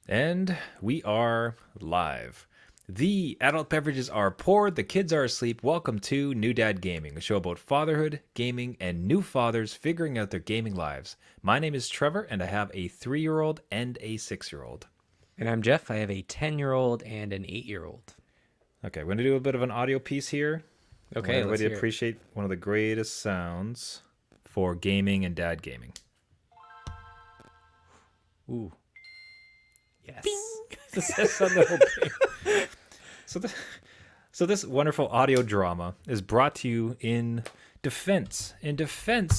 And we are live. The adult beverages are poured, the kids are asleep. Welcome to New Dad Gaming, a show about fatherhood, gaming, and new fathers figuring out their gaming lives. My name is Trevor, and I have a 3-year-old and a 6-year-old. And I'm Jeff. I have a 10-year-old and an 8-year-old. Okay, we're going to do a bit of an audio piece here. I want Okay, let's everybody hear to it. appreciate one of the greatest sounds for gaming and dad gaming. Ooh. Yes. That's a little thing. So, so this wonderful audio drama is brought to you in defense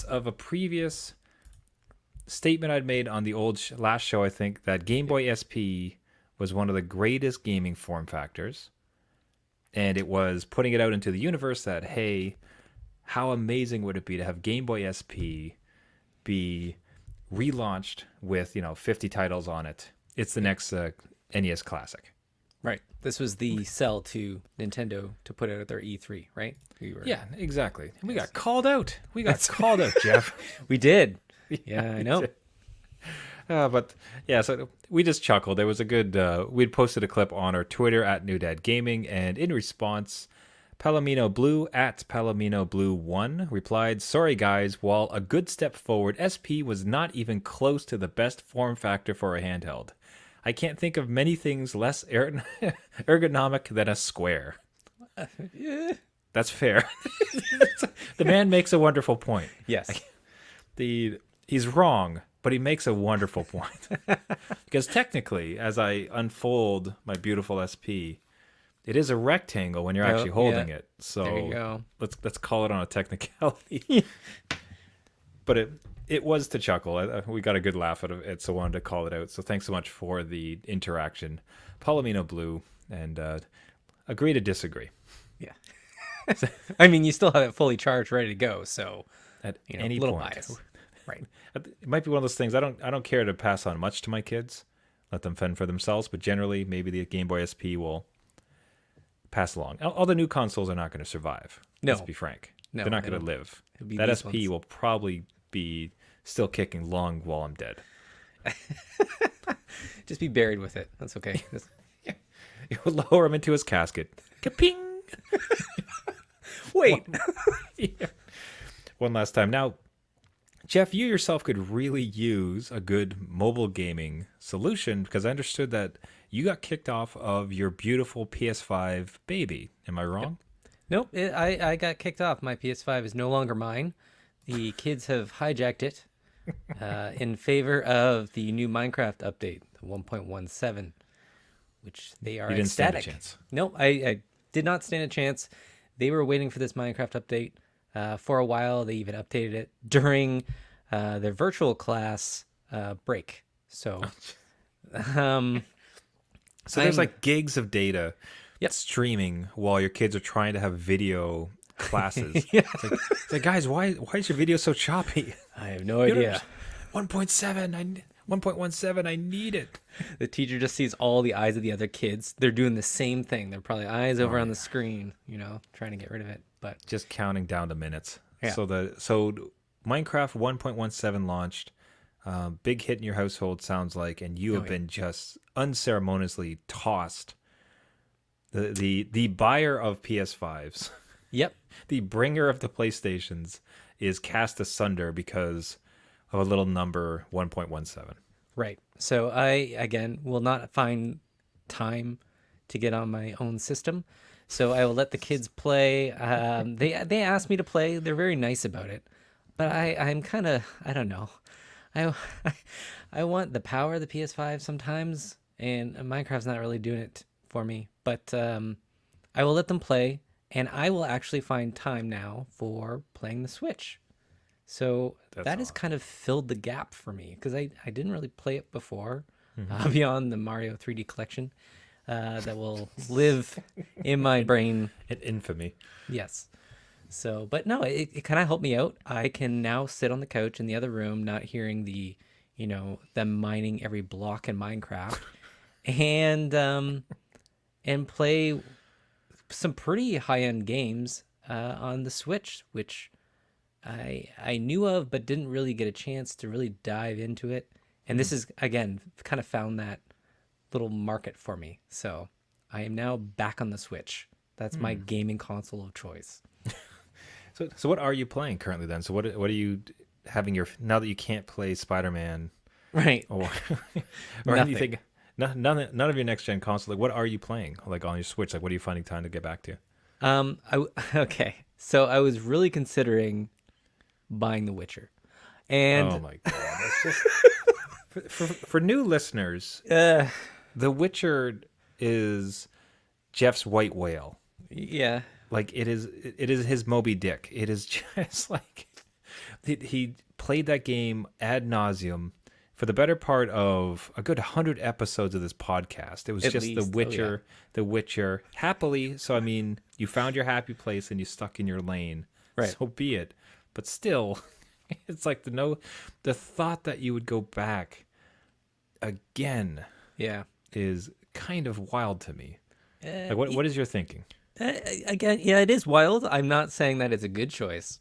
of a previous statement I'd made on the last show. I think that Game Boy SP was one of the greatest gaming form factors, and it was putting it out into the universe that, hey, how amazing would it be to have Game Boy SP be relaunched with 50 titles on it. It's the next NES classic. Right. This was the sell to Nintendo to put out at their E3, right? Yeah, exactly. We got called out. Called out, Jeff. We did. Yeah, I know. But yeah, so we just chuckled. There was a good. We'd posted a clip on our Twitter at New Dad Gaming, and in response, Palomino Blue at Palomino Blue 1 replied, "Sorry guys, while a good step forward, SP was not even close to the best form factor for a handheld. I can't think of many things less ergonomic than a square." That's fair. The man makes a wonderful point. Yes. He's wrong, but he makes a wonderful point. Because technically, as I unfold my beautiful SP, it is a rectangle when you're actually holding it. So there you go. Let's call it on a technicality. But it was to chuckle. We got a good laugh out of it, so I wanted to call it out. So thanks so much for the interaction, Palomino Blue, and agree to disagree. Yeah. I mean, you still have it fully charged, ready to go. So At any little point. bias. Right. It might be one of those things. I don't care to pass on much to my kids. Let them fend for themselves. But generally, maybe the Game Boy SP will pass along. All the new consoles are not going to survive. No. Let's be frank. No, They're not going to live. be That these SP ones. will probably be still kicking long while I'm dead. Just be buried with it. That's okay. It will lower him into his casket. Kaping! Wait. Yeah. One last time. Now, Jeff, you yourself could really use a good mobile gaming solution, because I understood that you got kicked off of your beautiful PS5 baby. Am I wrong? Nope. I got kicked off. My PS5 is no longer mine. The kids have hijacked it in favor of the new Minecraft update, the 1.17, which they are You didn't stand a ecstatic. chance. Nope. I did not stand a chance. They were waiting for this Minecraft update for a while. They even updated it during their virtual class break. So, So there's like gigs of data Yep. streaming while your kids are trying to have video classes. Yeah. It's like, guys, why is your video so choppy? I have no idea. 1.7, 1.17, I need it. The teacher just sees all the eyes of the other kids. They're doing the same thing. They're probably eyes over on the screen, trying to get rid of it. But Just counting down the minutes. Yeah. So Minecraft 1.17 launched. Big hit in your household, sounds like, and you have been just unceremoniously tossed. The buyer of PS5s, yep. the bringer of the PlayStations, is cast asunder because of a little number 1.17. Right. So I, again, will not find time to get on my own system. So I will let the kids play. They asked me to play. They're very nice about it. But I'm kind of, I don't know. I want the power of the PS5 sometimes, and Minecraft's not really doing it for me. But I will let them play, and I will actually find time now for playing the Switch. So that has kind of filled the gap for me, because I didn't really play it before, beyond the Mario 3D collection that will live in my brain. In infamy. Yes. So, but no, it kind of helped me out. I can now sit on the couch in the other room, not hearing them mining every block in Minecraft, and play some pretty high-end games on the Switch, which I knew of, but didn't really get a chance to really dive into it. And this is, again, kind of found that little market for me. So I am now back on the Switch. That's my gaming console of choice. So what are you playing currently then? So what are you having your now that you can't play Spider-Man Right. or or Nothing. anything? None of your next gen console. Like, what are you playing? Like on your Switch? Like, what are you finding time to get back to? Okay. So I was really considering buying The Witcher. Oh And my god, that's just for new listeners. uh The Witcher is Jeff's white whale. yeah. Like it is his Moby Dick. It is just like he played that game ad nauseum for the better part of a good 100 episodes of this podcast. It was At just least. The Witcher. Happily, so I mean, you found your happy place and you stuck in your lane. Right. So be it. But still, it's like the thought that you would go back again Yeah. is kind of wild to me. Uh, Like what is your thinking? Again, yeah, it is wild. I'm not saying that it's a good choice.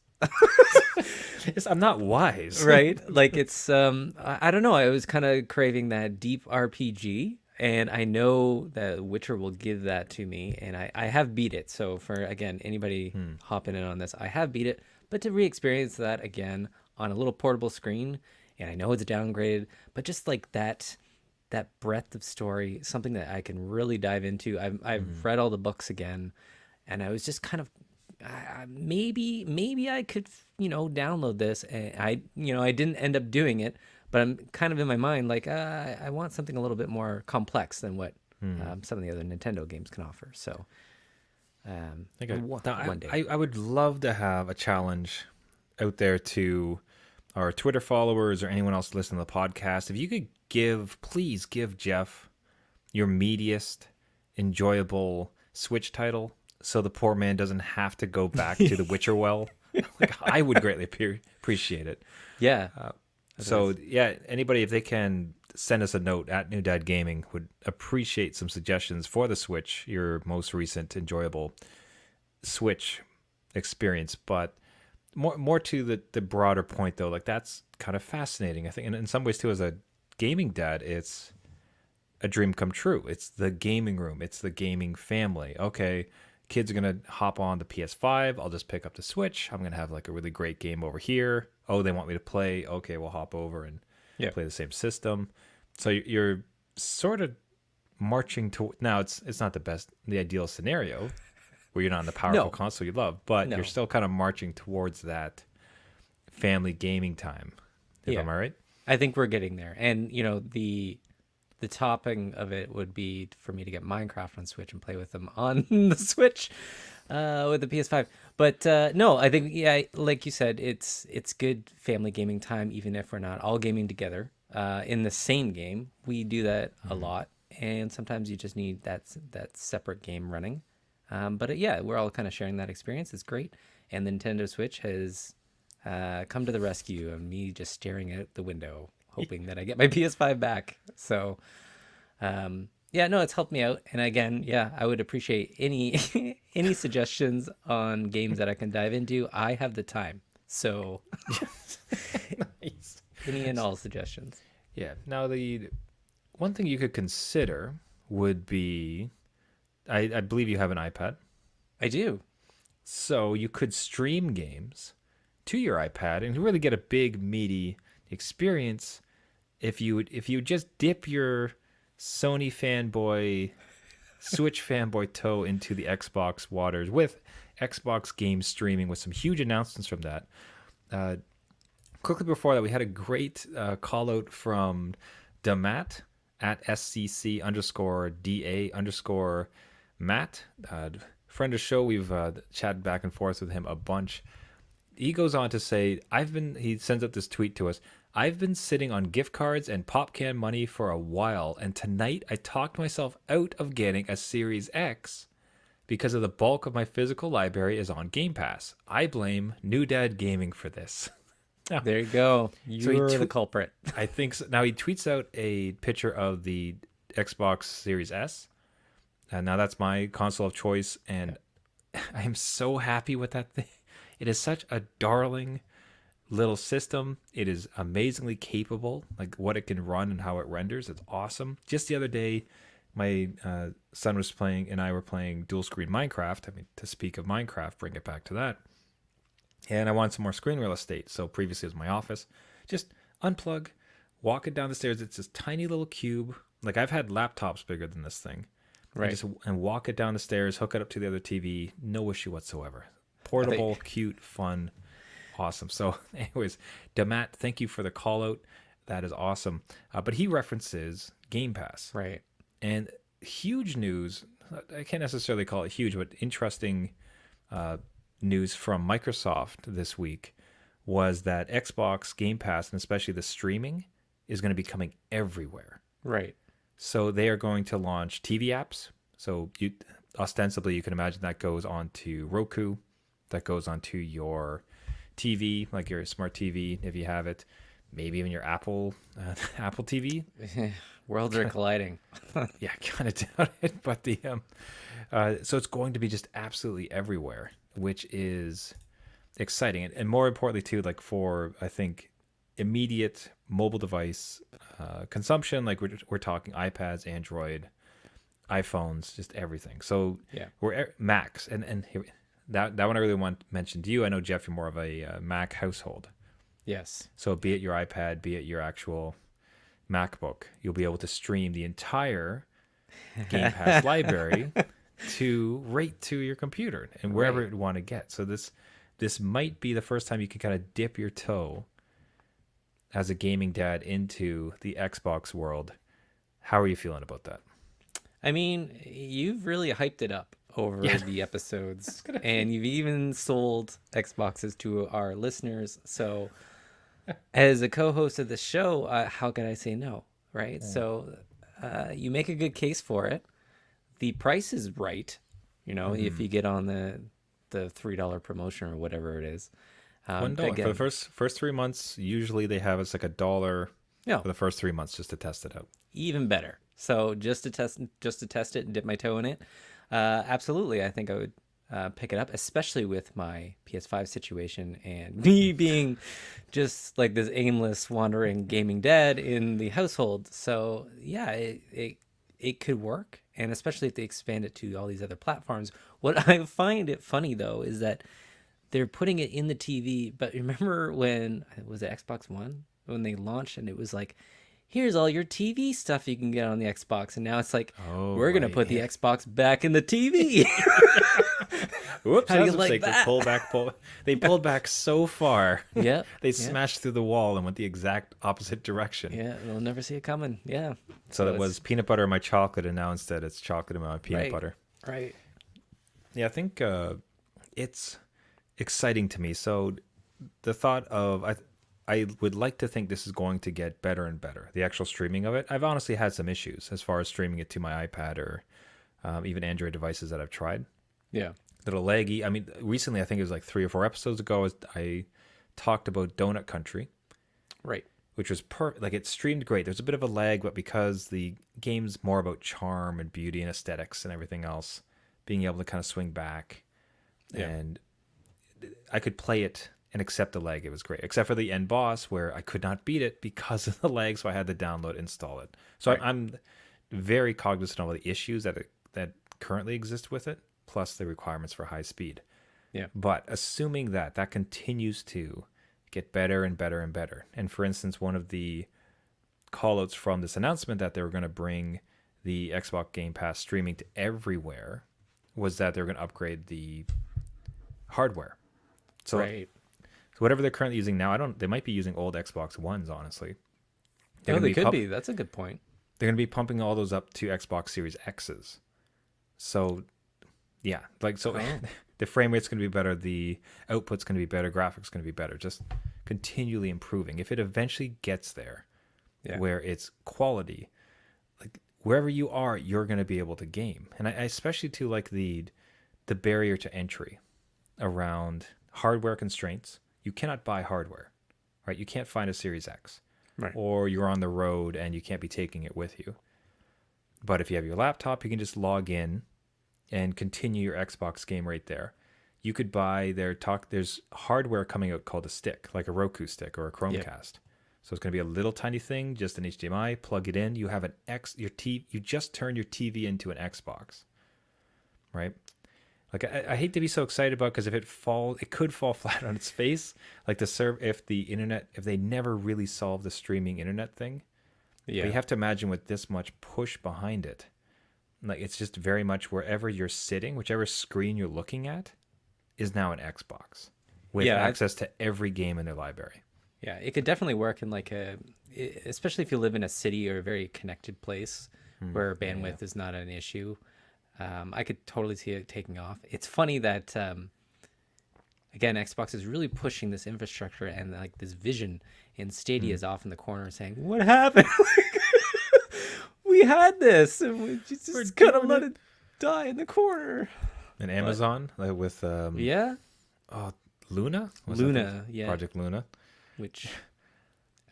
I'm not wise. Right? Like it's I don't know. I was kind of craving that deep RPG, and I know that Witcher will give that to me, and I have beat it. So for again, anybody hopping in on this, I have beat it, but to re-experience that again on a little portable screen, and I know it's downgraded, but just like that breadth of story, something that I can really dive into. I've read all the books again, and I was just kind of maybe I could download this, and I didn't end up doing it, but I'm kind of in my mind like I want something a little bit more complex than what some of the other Nintendo games can offer. So one day. I would love to have a challenge out there to our Twitter followers or anyone else listening to the podcast. If you could please give Jeff your meatiest, enjoyable Switch title so the poor man doesn't have to go back to the Witcher well. Like, I would greatly appreciate it. Yeah. So yeah, anybody, if they can send us a note at New Dad Gaming, would appreciate some suggestions for the Switch, your most recent enjoyable Switch experience. But more to the broader point though, like that's kind of fascinating. I think in some ways too, as a gaming dad, it's a dream come true. It's the gaming room. It's the gaming family. Okay, kids are gonna hop on the PS5. I'll just pick up the Switch. I'm gonna have like a really great game over here. Oh, they want me to play. Okay, we'll hop over and play the same system. So you're sort of marching to now. It's not the ideal scenario where you're not on the powerful console you love, but you're still kind of marching towards that family gaming time. Am I right? I think we're getting there. And the topping of it would be for me to get Minecraft on Switch and play with them on the Switch with the PS5. But no, I think like you said, it's good family gaming time, even if we're not all gaming together in the same game. We do that a lot, and sometimes you just need that separate game running. But we're all kind of sharing that experience. It's great, and the Nintendo Switch has come to the rescue of me just staring out the window, hoping that I get my PS5 back. So, it's helped me out. And again, I would appreciate any any suggestions on games that I can dive into. I have the time, so Nice. any and all suggestions. Yeah. Now the one thing you could consider would be, I believe you have an iPad, I do. so you could stream games to your iPad and really get a big meaty experience if you just dip your Sony fanboy, Switch fanboy toe into the Xbox waters with Xbox game streaming with some huge announcements from that. Quickly before that, we had a great call out from Damat at SCC_DA_Matt. Friend of the show, we've chatted back and forth with him a bunch. He goes on to say, he sends out this tweet to us. I've been sitting on gift cards and pop can money for a while, and tonight I talked myself out of getting a Series X because of the bulk of my physical library is on Game Pass. I blame New Dad Gaming for this. There you go. You're the culprit. I think so. Now he tweets out a picture of the Xbox Series S, and now that's my console of choice, and I am so happy with that thing. It is such a darling little system. It is amazingly capable, like what it can run and how it renders. It's awesome. Just the other day, my son was playing and I were playing dual screen Minecraft. I mean, to speak of Minecraft, bring it back to that. And I wanted some more screen real estate. So previously it was my office. Just unplug, walk it down the stairs. It's this tiny little cube. Like I've had laptops bigger than this thing. Right. And walk it down the stairs, hook it up to the other TV. No issue whatsoever. Portable, cute, fun, awesome. So anyways, Damat, thank you for the call out. That is awesome. But he references Game Pass. Right. And huge news, I can't necessarily call it huge, but interesting news from Microsoft this week was that Xbox Game Pass, and especially the streaming, is going to be coming everywhere. Right. So they are going to launch TV apps. So ostensibly, you can imagine that goes onto Roku, that goes onto your TV, like your smart TV, if you have it, maybe even your Apple TV. Worlds are colliding. Yeah, kind of doubt it, but so it's going to be just absolutely everywhere, which is exciting, and more importantly too, like for I think immediate mobile device consumption, like we're talking iPads, Android, iPhones, just everything. So Yeah. we're Macs, and here, that one I really want to mention to you. I know Jeff, you're more of a Mac household. Yes. So be it your iPad, be it your actual MacBook, you'll be able to stream the entire Game Pass library right to your computer and wherever Right. you want to get. So this might be the first time you can kind of dip your toe as a gaming dad into the Xbox world. How are you feeling about that? I mean, you've really hyped it up over the episodes, and you've even sold Xboxes to our listeners. So, as a co-host of the show, how could I say no, right? So, you make a good case for it. The price is right, if you get on the $3 promotion or whatever it is. $1 again, for the first 3 months. Usually they have it's like $1 no, for the first 3 months just to test it out. even better. So just to test it and dip my toe in it, absolutely, I think I would pick it up, especially with my PS5 situation and me being just like this aimless wandering gaming dad in the household. So yeah, it could work, and especially if they expand it to all these other platforms. What I find it funny though is that they're putting it in the TV. But remember when was it Xbox One when they launched, and it was like, here's all your TV stuff you can get on the Xbox, and now it's like, we're gonna put the Xbox back in the TV. Whoops! How do you that's a like mistake. They pulled back so far. Yeah, They smashed through the wall and went the exact opposite direction. yeah, they'll never see it coming. Yeah. So that was peanut butter in my chocolate, and now instead it's chocolate in my peanut Right. butter. Right. Yeah, I think it's exciting to me. So the thought of I would like to think this is going to get better and better. The actual streaming of it. I've honestly had some issues as far as streaming it to my iPad or even Android devices that I've tried. Yeah. Little laggy. I mean, recently, I think it was like 3 or 4 episodes ago, I talked about Donut Country, Right. which was like it streamed great. There's a bit of a lag, but because the game's more about charm and beauty and aesthetics and everything else, being able to kind of swing back, and I could play it and accept the lag. It was great, except for the end boss where I could not beat it because of the lag, so I had to download, install it. So I'm very cognizant of the issues that currently exist with it, plus the requirements for high speed. Yeah. But assuming that continues to get better and better and better. And for instance, one of the callouts from this announcement that they were going to bring the Xbox Game Pass streaming to everywhere was that they're going to upgrade the hardware. So, Right. so whatever they're currently using now, they might be using old Xbox Ones, honestly. They could be. That's a good point. They're going to be pumping all those up to Xbox Series X's. So, yeah, the frame rate's going to be better, the output's going to be better, graphics going to be better, just continually improving. If it eventually gets there, where it's quality, like wherever you are, you're going to be able to game. And I especially too like the barrier to entry around hardware constraints. You cannot buy hardware, right? You can't find a Series X, Right. or you're on the road and you can't be taking it with you. But if you have your laptop, you can just log in and continue your Xbox game right there. you could buy there's hardware coming out called a stick, like a Roku stick or a Chromecast. So it's going to be a little tiny thing, just an HDMI, plug it in. You have you just turn your TV into an Xbox, right? Like I hate to be so excited about, because if it could fall flat on its face. Like if they never really solve the streaming internet thing. Yeah. But you have to imagine with this much push behind it, like it's just very much wherever you're sitting, whichever screen you're looking at, is now an Xbox with access to every game in their library. Yeah, it could definitely work in especially if you live in a city or a very connected place where bandwidth is not an issue. I could totally see it taking off. It's funny that, again, Xbox is really pushing this infrastructure and like this vision, and Stadia is off in the corner saying, "What happened? We had this, and we just kind of let it die in the corner." And Amazon with Yeah, Luna? What's Luna, that? yeah. Project Luna. Which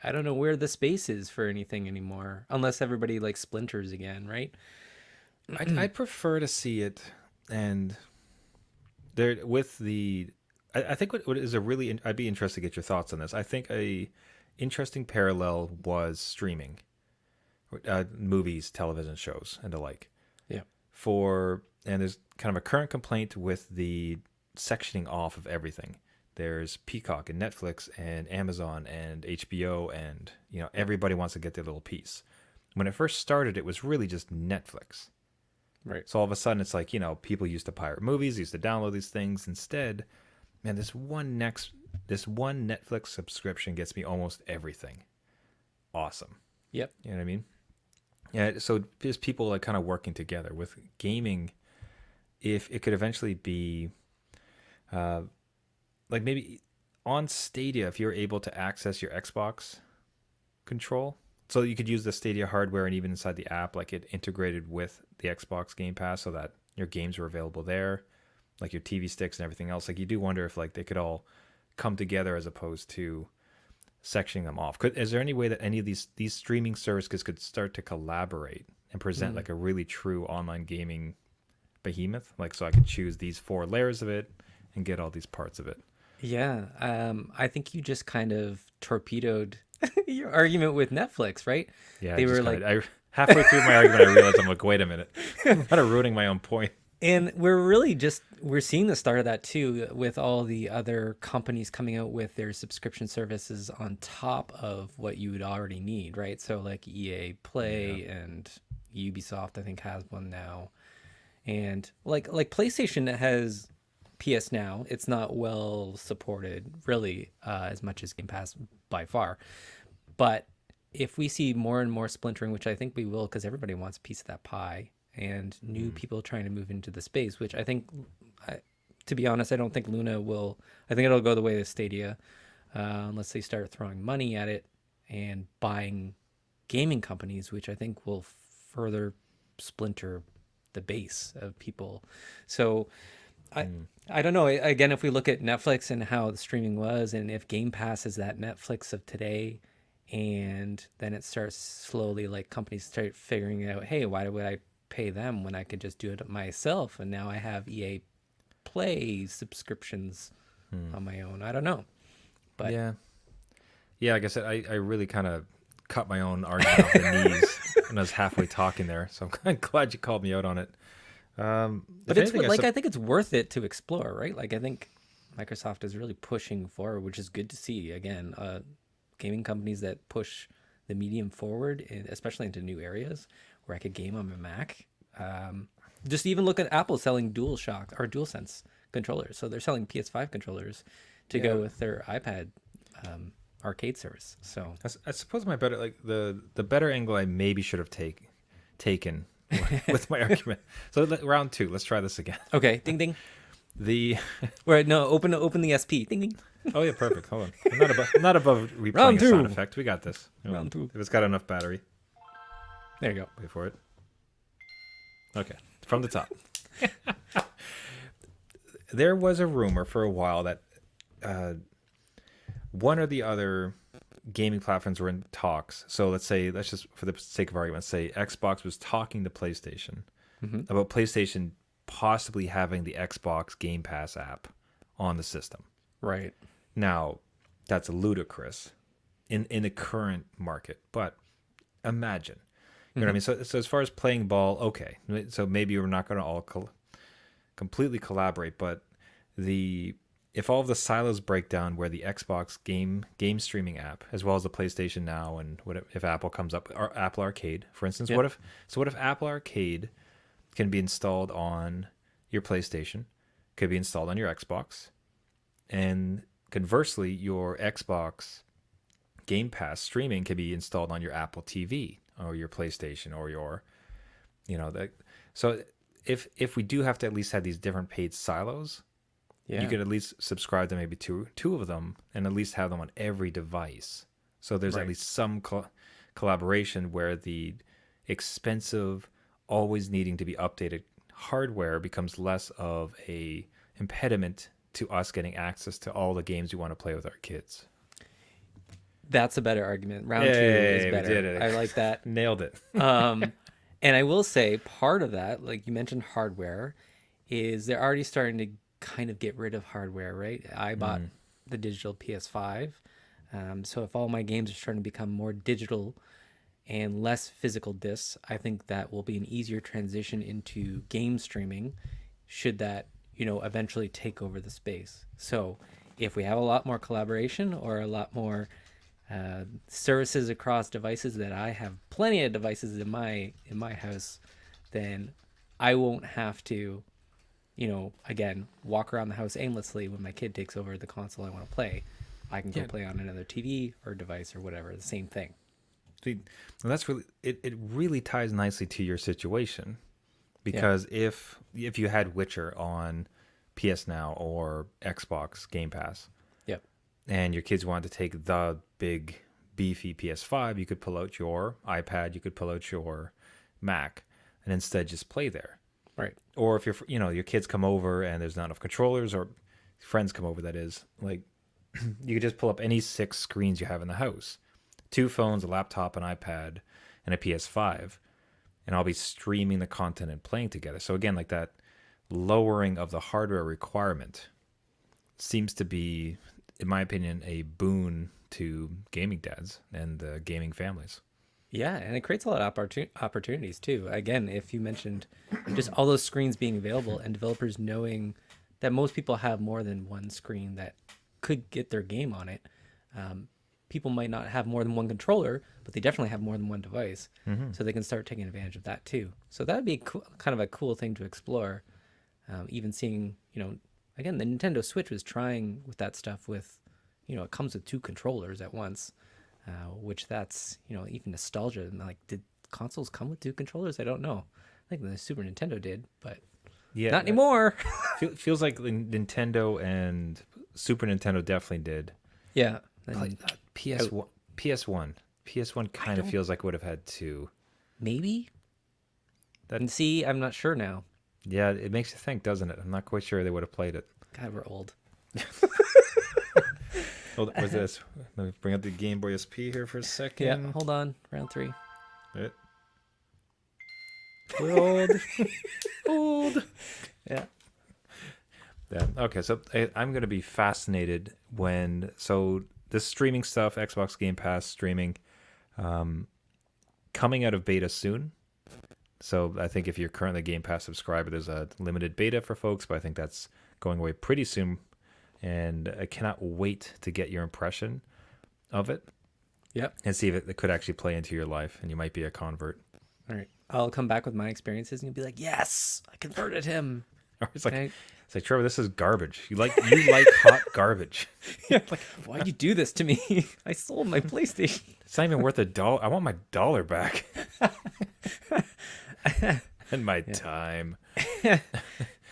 I don't know where the space is for anything anymore, unless everybody like splinters again, right? I'd prefer to see it, and there with the. I think what is I'd be interested to get your thoughts on this. I think a interesting parallel was streaming, movies, television shows, and the like. Yeah. And there's kind of a current complaint with the sectioning off of everything. There's Peacock and Netflix and Amazon and HBO, and everybody wants to get their little piece. When it first started, it was really just Netflix. Right. So all of a sudden, it's like, people used to pirate movies, used to download these things. Instead, man, this one Netflix subscription gets me almost everything. Awesome. Yep. You know what I mean? Yeah. So there's people like kind of working together with gaming. If it could eventually be, like maybe on Stadia, if you're able to access your Xbox control, so you could use the Stadia hardware, and even inside the app, like it integrated with the Xbox Game Pass, so that your games were available there, like your TV sticks and everything else. Like you do wonder if like they could all come together as opposed to sectioning them off. Is there any way that any of these streaming services could start to collaborate and present like a really true online gaming behemoth? Like, so I could choose these 4 layers of it and get all these parts of it. Yeah. I think you just kind of torpedoed your argument with Netflix, right? Yeah. They were like, halfway through my argument, I realized I'm like, wait a minute, I'm kind of ruining my own point. and we're seeing the start of that too, with all the other companies coming out with their subscription services on top of what you would already need, right? So like EA Play and Ubisoft, I think, has one now. And like PlayStation has PS Now. It's not well supported really as much as Game Pass by far. But if we see more and more splintering, which I think we will, because everybody wants a piece of that pie, and new people trying to move into the space, which I think, to be honest, I don't think Luna will. I think it'll go the way of Stadia, unless they start throwing money at it and buying gaming companies, which I think will further splinter the base of people. So I don't know. Again, if we look at Netflix and how the streaming was, and if Game Pass is that Netflix of today, and then it starts slowly, like companies start figuring out, hey, why would I pay them when I could just do it myself? And now I have EA Play subscriptions on my own. I don't know. But yeah, like I said, I really kind of cut my own argument off the knees when I was halfway talking there. So I'm glad you called me out on it. But it's I think it's worth it to explore, right? Like I think Microsoft is really pushing forward, which is good to see. Again, gaming companies that push the medium forward, especially into new areas where I could game on my Mac. Just even look at Apple selling DualShock or DualSense controllers. So they're selling PS5 controllers to go with their iPad arcade service. So I suppose my better, like the better angle I maybe should have taken with my argument. So round 2, let's try this again. Okay, ding ding. Right, no, open the SP. Ding ding. Oh yeah, perfect. Hold on. I'm not above replaying a sound effect. We got this. Round 2. If it's got enough battery. There you go. Wait for it. Okay, from the top. There was a rumor for a while that one or the other gaming platforms were in talks. So let's just, for the sake of argument, say Xbox was talking to PlayStation about PlayStation possibly having the Xbox Game Pass app on the system. Right. Now, that's ludicrous in the current market, but imagine, you know what I mean? So as far as playing ball, okay, so maybe we're not going to all completely collaborate, but the if all of the silos break down where the Xbox game streaming app, as well as the PlayStation Now, and what if Apple comes up, or Apple Arcade, for instance, Yep. what if Apple Arcade can be installed on your PlayStation, could be installed on your Xbox, and conversely, your Xbox Game Pass streaming can be installed on your Apple TV or your PlayStation or your, that. So if we do have to at least have these different paid silos, Yeah. you could at least subscribe to maybe two of them and at least have them on every device. So there's at Right. least some collaboration where the expensive, always needing to be updated hardware becomes less of a impediment to us getting access to all the games we want to play with our kids. That's a better argument. Round two Yay, is we better. did it. I like that. Nailed it. And I will say part of that, like you mentioned hardware, is they're already starting to kind of get rid of hardware, right? I bought the digital PS5. So if all my games are starting to become more digital and less physical discs, I think that will be an easier transition into game streaming should that, eventually take over the space. So if we have a lot more collaboration or a lot more services across devices, that I have plenty of devices in my house, then I won't have to, again, walk around the house aimlessly when my kid takes over the console I want to play. I can go play on another TV or device or whatever, the same thing. See, and that's really it really ties nicely to your situation, because if you had Witcher on PS Now or Xbox Game Pass, Yep. and your kids wanted to take the big beefy PS5, you could pull out your iPad, you could pull out your Mac, and instead just play there. Right. Or if your kids come over and there's not enough controllers, or friends come over, that is, like, you could just pull up any 6 screens you have in the house, 2 phones, a laptop, an iPad, and a PS5, and I'll be streaming the content and playing together. So again, like, that lowering of the hardware requirement seems to be, in my opinion, a boon to gaming dads and gaming families. Yeah, and it creates a lot of opportunities too. Again, if you mentioned just all those screens being available and developers knowing that most people have more than one screen that could get their game on it, people might not have more than one controller, but they definitely have more than one device, so they can start taking advantage of that too. So that would be kind of a cool thing to explore. Even seeing, again, the Nintendo Switch was trying with that stuff with, it comes with 2 controllers at once. Which that's, even nostalgia. And like, did consoles come with 2 controllers? I don't know. I think the Super Nintendo did, but not anymore. Feels like Nintendo and Super Nintendo definitely did. Yeah. Like, PS1 kind of feels like it would have had 2. Maybe. And see, I'm not sure now. Yeah, it makes you think, doesn't it? I'm not quite sure they would have played it. God, we're old. Hold on, what's this? Let me bring up the GameBoy SP here for a second. Yeah, hold on. Round 3. Right. We're old. Old. Yeah. Yeah. Okay, so I'm going to be fascinated when... So this streaming stuff, Xbox Game Pass streaming, coming out of beta soon. So I think if you're currently a Game Pass subscriber, there's a limited beta for folks, but I think that's going away pretty soon. And I cannot wait to get your impression of it. Yep. And see if it could actually play into your life, and you might be a convert. All right. I'll come back with my experiences, and you'll be like, "Yes, I converted him." Or it's like, Okay. Trevor, this is garbage. You like hot garbage. Yeah. Like, why'd you do this to me? I sold my PlayStation. It's not even worth $1. I want my dollar back. And my time.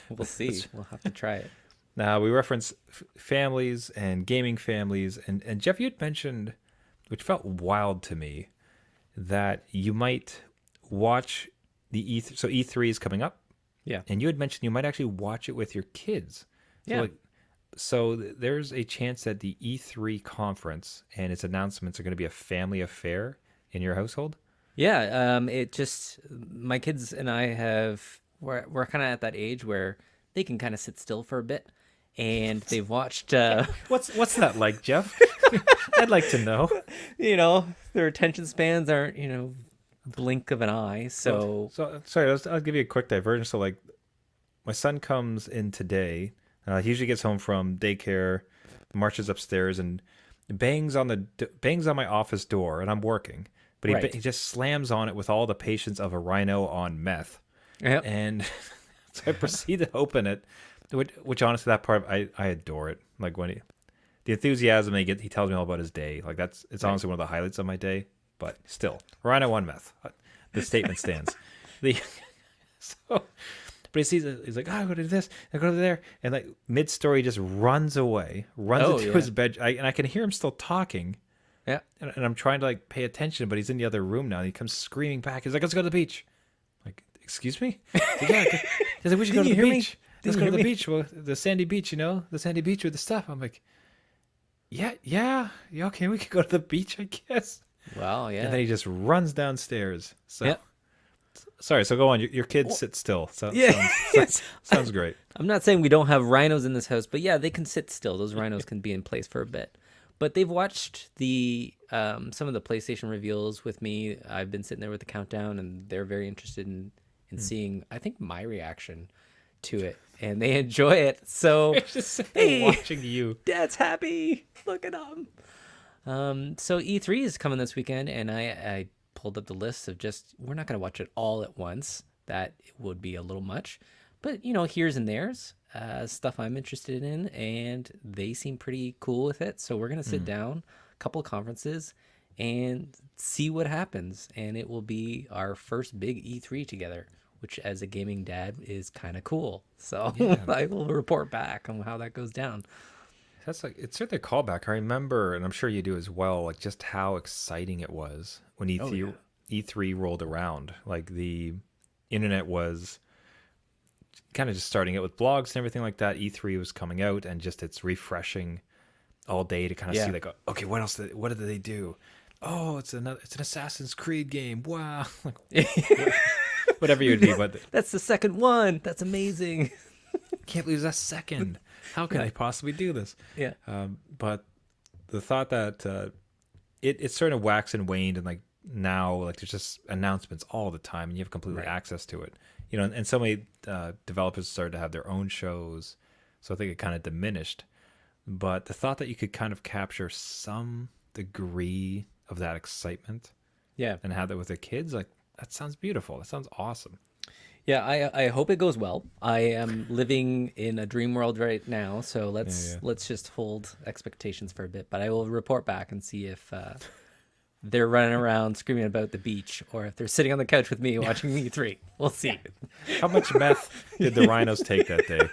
We'll see. We'll have to try it. Now, we reference families and gaming families. And Jeff, you had mentioned, which felt wild to me, that you might watch the E3. So E3 is coming up. Yeah. And you had mentioned you might actually watch it with your kids. So, Yeah. So there's a chance that the E3 conference and its announcements are going to be a family affair in your household? Yeah. It just, my kids and I we're kind of at that age where they can kind of sit still for a bit. and they've watched, What's that like, Jeff? I'd like to know. their attention spans aren't, blink of an eye. Well, So, so sorry, I'll give you a quick diversion. So like, my son comes in today. He usually gets home from daycare, marches upstairs, and bangs on my office door, and I'm working. But right. he just slams on it with all the patience of a rhino on meth. Yep. And so I proceed to open it, which honestly, that part I adore it. Like the enthusiasm he tells me all about his day. Like it's honestly one of the highlights of my day. But still, rhino on meth. The statement stands. The so, but he sees it. He's like, oh, I go to this, I go to there, and like mid-story, he just runs away, runs into his bed, and I can hear him still talking. Yeah. And I'm trying to like pay attention, but he's in the other room now. And he comes screaming back. He's like, let's go to the beach. I'm like, excuse me? He's like, yeah. He's like, we should go to the beach. Let's go to the beach. Well, the sandy beach, the sandy beach with the stuff. I'm like, yeah, okay, we could go to the beach, I guess. Wow, yeah. And then he just runs downstairs. So, sorry. So go on. Your kids sit still. Sounds great. I'm not saying we don't have rhinos in this house, but yeah, they can sit still. Those rhinos can be in place for a bit. But they've watched the some of the PlayStation reveals with me. I've been sitting there with the countdown, and they're very interested in seeing, I think, my reaction to it, and they enjoy it. So, hey, watching you, Dad's happy. Look at him. So E3 is coming this weekend, and I pulled up the list of we're not going to watch it all at once. That would be a little much, but here's and there's stuff I'm interested in, and they seem pretty cool with it. So we're going to sit down, a couple of conferences, and see what happens. And it will be our first big E3 together, which as a gaming dad is kind of cool. So I will report back on how that goes down. That's it's certainly a callback. I remember, and I'm sure you do as well, like just how exciting it was when E3 rolled around. Like the internet was kind of just starting out with blogs and everything like that. E3 was coming out, and just it's refreshing all day to kind of see like, okay, what did they do? Oh, it's an Assassin's Creed game. Wow. Whatever you would be, but that's the second one. That's amazing. Can't believe that's second. How can I possibly do this? Yeah. But the thought that it's sort of waxed and waned, and like now, like there's just announcements all the time, and you have complete access to it. And so many developers started to have their own shows, so I think it kind of diminished. But the thought that you could kind of capture some degree of that excitement, and have that with the kids, like that sounds beautiful. That sounds awesome. Yeah, I hope it goes well. I am living in a dream world right now, so let's just hold expectations for a bit. But I will report back and see if they're running around screaming about the beach, or if they're sitting on the couch with me watching E3. We'll see. How much meth did the rhinos take that day?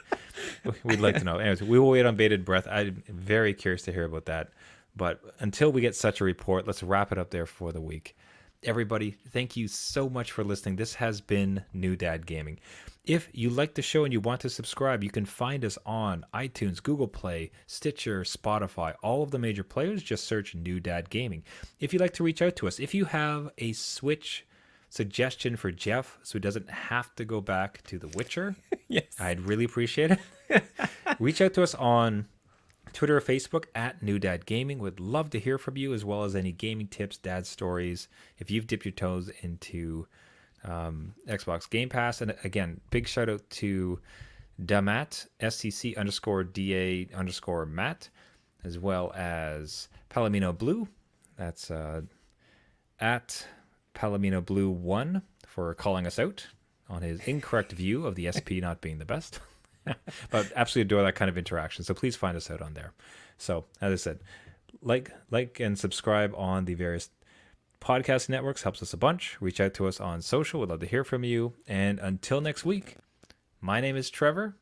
We'd like to know. Anyways, we will wait on bated breath. I'm very curious to hear about that. But until we get such a report, let's wrap it up there for the week. Everybody, thank you so much for listening. This has been New Dad Gaming. If you like the show and you want to subscribe, you can find us on iTunes, Google Play, Stitcher, Spotify, all of the major players. Just search New Dad Gaming. If you'd like to reach out to us, if you have a Switch suggestion for Jeff so he doesn't have to go back to The Witcher, yes, I'd really appreciate it. Reach out to us on Twitter or Facebook at New Dad Gaming. Would love to hear from you, as well as any gaming tips, dad stories. If you've dipped your toes into Xbox Game Pass. And again, big shout out to Damat, SCC_DA_Matt, as well as Palomino Blue. That's at Palomino Blue 1 for calling us out on his incorrect view of the SP not being the best. But absolutely adore that kind of interaction. So please find us out on there. So as I said, like and subscribe on the various podcast networks. Helps us a bunch. Reach out to us on social. We'd love to hear from you. And until next week, my name is Trevor.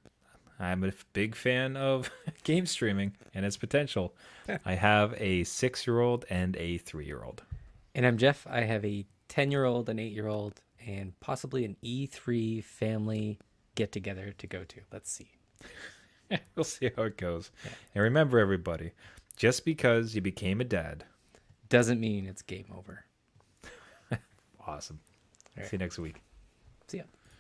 I'm a big fan of game streaming and its potential. I have a 6-year-old and a 3-year-old. And I'm Jeff. I have a 10-year-old, an 8-year-old, and possibly an E3 family get together to go to. Let's see. We'll see how it goes. Yeah. And remember, everybody, just because you became a dad doesn't mean it's game over. Awesome. All right. See you next week. See ya.